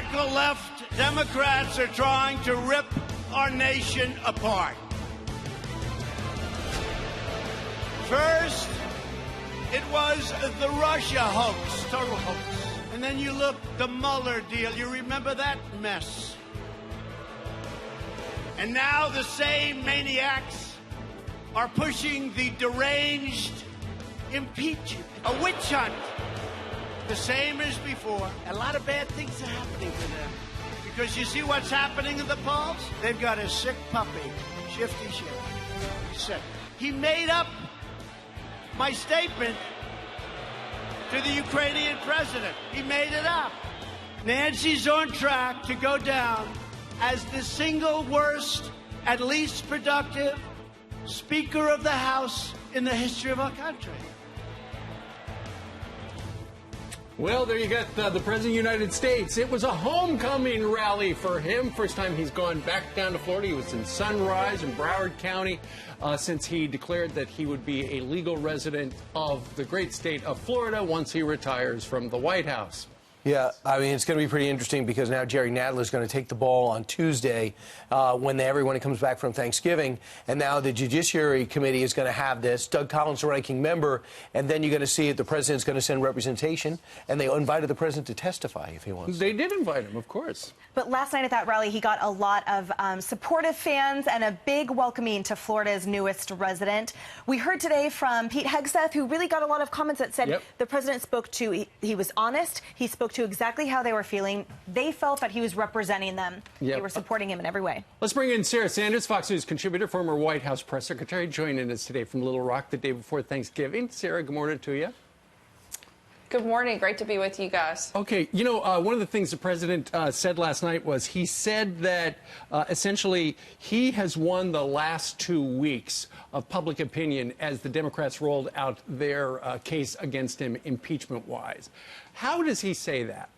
radical left Democrats are trying to rip our nation apart. First, it was the Russia hoax, total hoax. And then you look, the Mueller deal, you remember that mess? And now the same maniacs are pushing the deranged impeachment, a witch hunt. The same as before. A lot of bad things are happening to them. Because you see what's happening in the polls? They've got a sick puppy, Shifty Schiff. He's sick. He made up my statement to the Ukrainian president. He made it up. Nancy's on track to go down as the single worst and least productive Speaker of the House in the history of our country. Well, there you got the President of the United States. It was a homecoming rally for him. First time he's gone back down to Florida. He was in Sunrise in Broward County since he declared that he would be a legal resident of the great state of Florida once he retires from the White House. Yeah, I mean, it's going to be pretty interesting because now Jerry Nadler is going to take the ball on Tuesday when everyone comes back from Thanksgiving. And now the Judiciary Committee is going to have this. Doug Collins, ranking member. And then you're going to see it. The president's going to send representation. And they invited the president to testify if he wants. They did invite him, of course. But last night at that rally, he got a lot of supportive fans and a big welcoming to Florida's newest resident. We heard today from Pete Hegseth, who really got a lot of comments that said the president spoke to, he was honest, he spoke to exactly how they were feeling. They felt that he was representing them. They were supporting him in every way. Let's bring in Sarah Sanders, Fox News contributor, former White House press secretary, joining us today from Little Rock the day before Thanksgiving. Sarah, good morning to you. Good morning. Great to be with you guys. Okay. You know, one of the things the president said last night was he said that essentially he has won the last 2 weeks of public opinion as the Democrats rolled out their case against him impeachment-wise. How does he say that?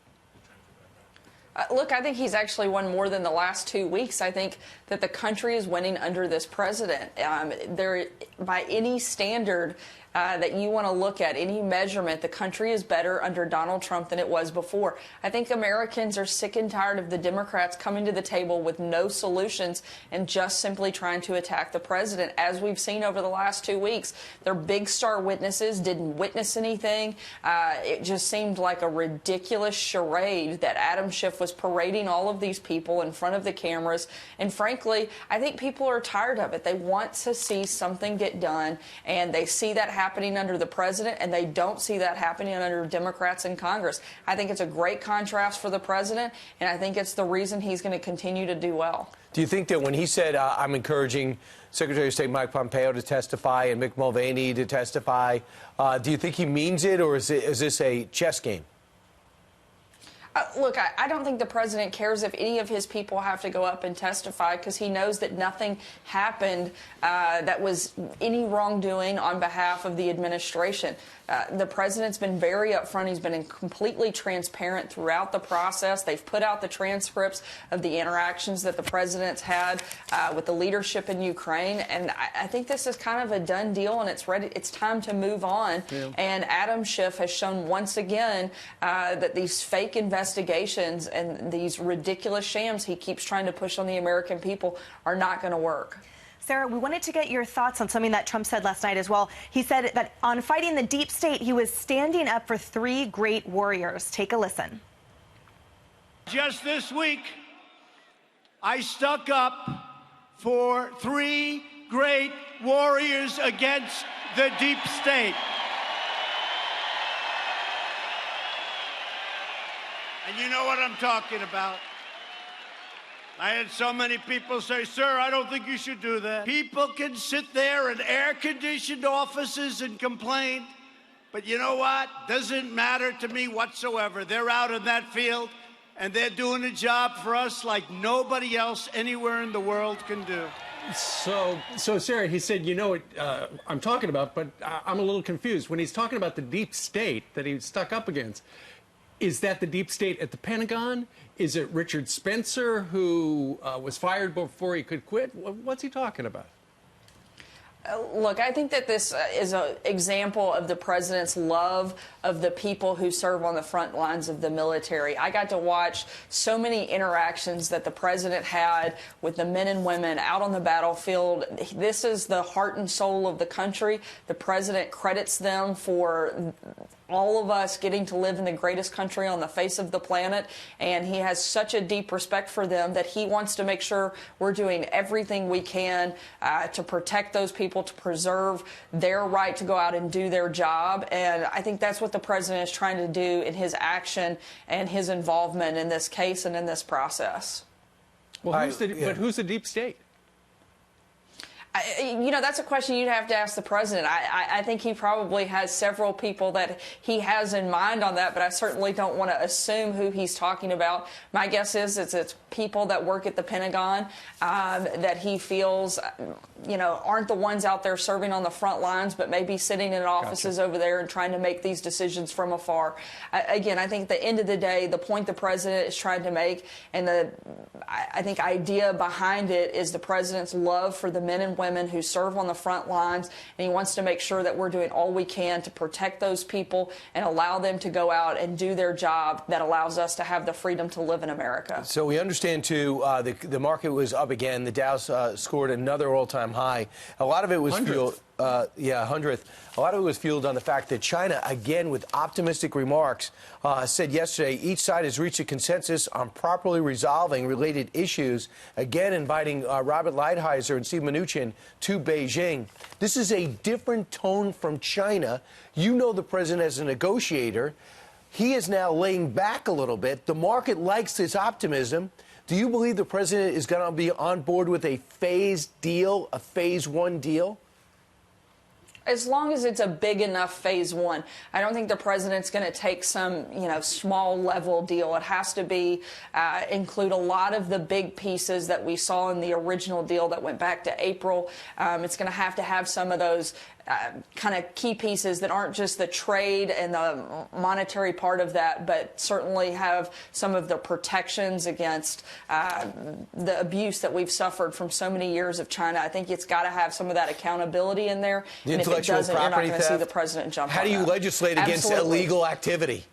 Look, I think he's actually won more than the last 2 weeks. I think that the country is winning under this president. By any standard that you want to look at, any measurement, the country is better under Donald Trump than it was before. I think Americans are sick and tired of the Democrats coming to the table with no solutions and just simply trying to attack the president, as we've seen over the last 2 weeks. Their big star witnesses didn't witness anything. It just seemed like a ridiculous charade that Adam Schiff was parading all of these people in front of the cameras. And frankly, I think people are tired of it. They want to see something get done, and they see that happening under the president, and they don't see that happening under Democrats in Congress. I think it's a great contrast for the president, and I think it's the reason he's going to continue to do well. Do you think that when he said, I'm encouraging Secretary of State Mike Pompeo to testify and Mick Mulvaney to testify, do you think he means it, or is this a chess game? Look, I don't think the president cares if any of his people have to go up and testify, because he knows that nothing happened that was any wrongdoing on behalf of the administration. The president's been very upfront. He's been completely transparent throughout the process. They've put out the transcripts of the interactions that the president's had with the leadership in Ukraine. And I think this is kind of a done deal, and it's ready. It's time to move on. Yeah. And Adam Schiff has shown once again that these fake investigations and these ridiculous shams he keeps trying to push on the American people are not going to work. Sarah, we wanted to get your thoughts on something that Trump said last night as well. He said that on fighting the deep state, he was standing up for 3 great warriors. Take a listen. Just this week, I stuck up for 3 great warriors against the deep state. And you know what I'm talking about. I had so many people say, sir, I don't think you should do that. People can sit there in air-conditioned offices and complain, but you know what? Doesn't matter to me whatsoever. They're out in that field, and they're doing a job for us like nobody else anywhere in the world can do. So Sarah, he said, you know what I'm talking about, but I'm a little confused. When he's talking about the deep state that he stuck up against, is that the deep state at the Pentagon? Is it Richard Spencer, who was fired before he could quit? What's he talking about? Look, I think that this is an example of the president's love of the people who serve on the front lines of the military. I got to watch so many interactions that the president had with the men and women out on the battlefield. This is the heart and soul of the country. The president credits them for all of us getting to live in the greatest country on the face of the planet, and he has such a deep respect for them that he wants to make sure we're doing everything we can to protect those people, to preserve their right to go out and do their job. And I think that's what the president is trying to do in his action and his involvement in this case and in this process. Well, who's the deep state? You know, that's a question you'd have to ask the president. I think he probably has several people that he has in mind on that, but I certainly don't want to assume who he's talking about. My guess is it's people that work at the Pentagon that he feels, you know, aren't the ones out there serving on the front lines, but maybe sitting in offices over there and trying to make these decisions from afar. Again, I think at the end of the day, the point the president is trying to make and the, I think, idea behind it is the president's love for the men and women who serve on the front lines, and he wants to make sure that we're doing all we can to protect those people and allow them to go out and do their job that allows us to have the freedom to live in America. So we understand, too, the market was up again. The Dow's scored another all-time high. A lot of it was fueled... 100th. A lot of it was fueled on the fact that China, again, with optimistic remarks, said yesterday each side has reached a consensus on properly resolving related issues, again inviting Robert Lighthizer and Steve Mnuchin to Beijing. This is a different tone from China. You know the president as a negotiator. He is now laying back a little bit. The market likes his optimism. Do you believe the president is going to be on board with a phased deal, a phase one deal? As long as it's a big enough phase one. I don't think the president's going to take some, you know, small level deal. It has to be include a lot of the big pieces that we saw in the original deal that went back to April. It's going to have some of those kind of key pieces that aren't just the trade and the monetary part of that, but certainly have some of the protections against the abuse that we've suffered from so many years of China. I think it's got to have some of that accountability in there. The and if it doesn't, you're not going to see the president jump on that. How do you legislate against illegal activity?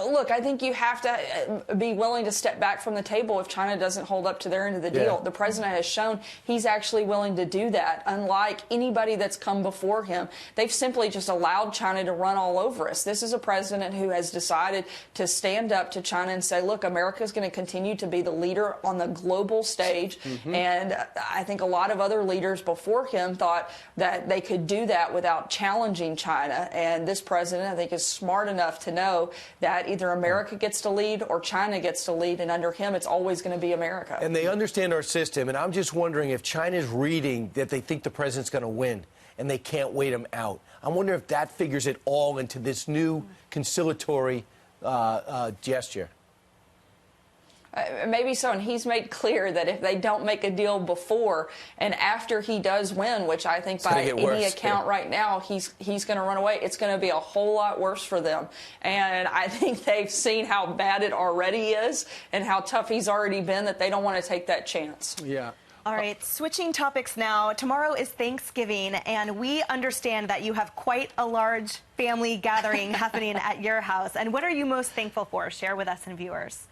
Look, I think you have to be willing to step back from the table if China doesn't hold up to their end of the deal. The president has shown he's actually willing to do that, unlike anybody that's come before him. They've simply just allowed China to run all over us. This is a president who has decided to stand up to China and say, look, America is going to continue to be the leader on the global stage. And I think a lot of other leaders before him thought that they could do that without challenging China. And this president, I think, is smart enough to know that either America gets to lead or China gets to lead, and under him, it's always going to be America. And they understand our system, and I'm just wondering if China's reading that they think the president's going to win, and they can't wait him out. I wonder if that figures it all into this new conciliatory gesture. Maybe so, and he's made clear that if they don't make a deal before and after he does win, which I think by any account right now he's going to run away, it's going to be a whole lot worse for them. And I think they've seen how bad it already is and how tough he's already been that they don't want to take that chance. Yeah. All right, switching topics now. Tomorrow is Thanksgiving, and we understand that you have quite a large family gathering happening at your house. And what are you most thankful for? Share with us and viewers.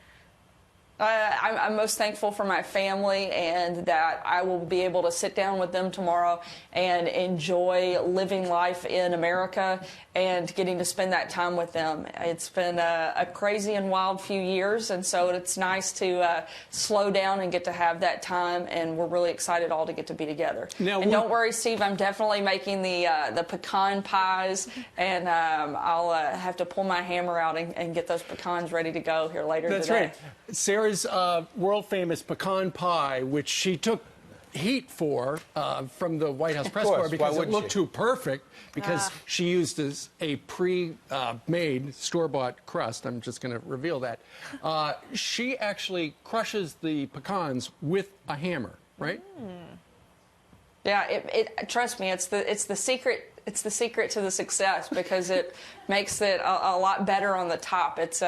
I'm most thankful for my family and that I will be able to sit down with them tomorrow and enjoy living life in America and getting to spend that time with them. It's been a crazy and wild few years, and so it's nice to slow down and get to have that time, and we're really excited all to get to be together. Now, and don't worry, Steve, I'm definitely making the pecan pies, and I'll have to pull my hammer out and get those pecans ready to go here later today. That's right. Sarah's world-famous pecan pie, which she took heat for from the White House press corps because it looked too perfect, because she used a pre-made store-bought crust. I'm just going to reveal that. She actually crushes the pecans with a hammer, right? Yeah, trust me, it's the secret. It's the secret to the success, because it makes it a lot better on the top. It's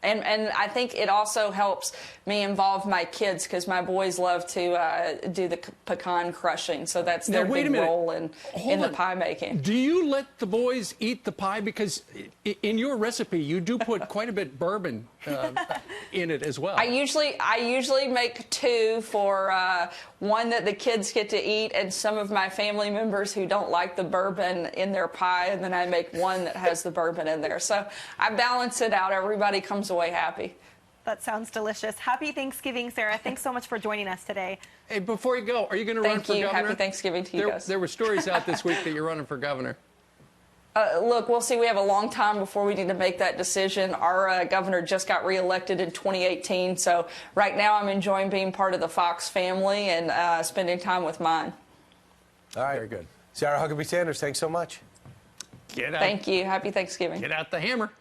And I think it also helps me involve my kids because my boys love to do the pecan crushing. So that's their big role in the pie making. Do you let the boys eat the pie? Because in your recipe, you do put quite a bit bourbon in it as well. I usually make two for one that the kids get to eat and some of my family members who don't like the bourbon in their pie, and then I make one that has the bourbon in there. So I balance it out. Everybody comes away happy. That sounds delicious. Happy Thanksgiving, Sarah. Thanks so much for joining us today. Hey, before you go, are you going to run for governor? Happy Thanksgiving to you guys. There were stories out this week that you're running for governor. Look, we'll see. We have a long time before we need to make that decision. Our governor just got reelected in 2018, so right now I'm enjoying being part of the Fox family and spending time with mine. All right. Very good. Sarah Huckabee Sanders, thanks so much. Get out. Thank you. Happy Thanksgiving. Get out the hammer.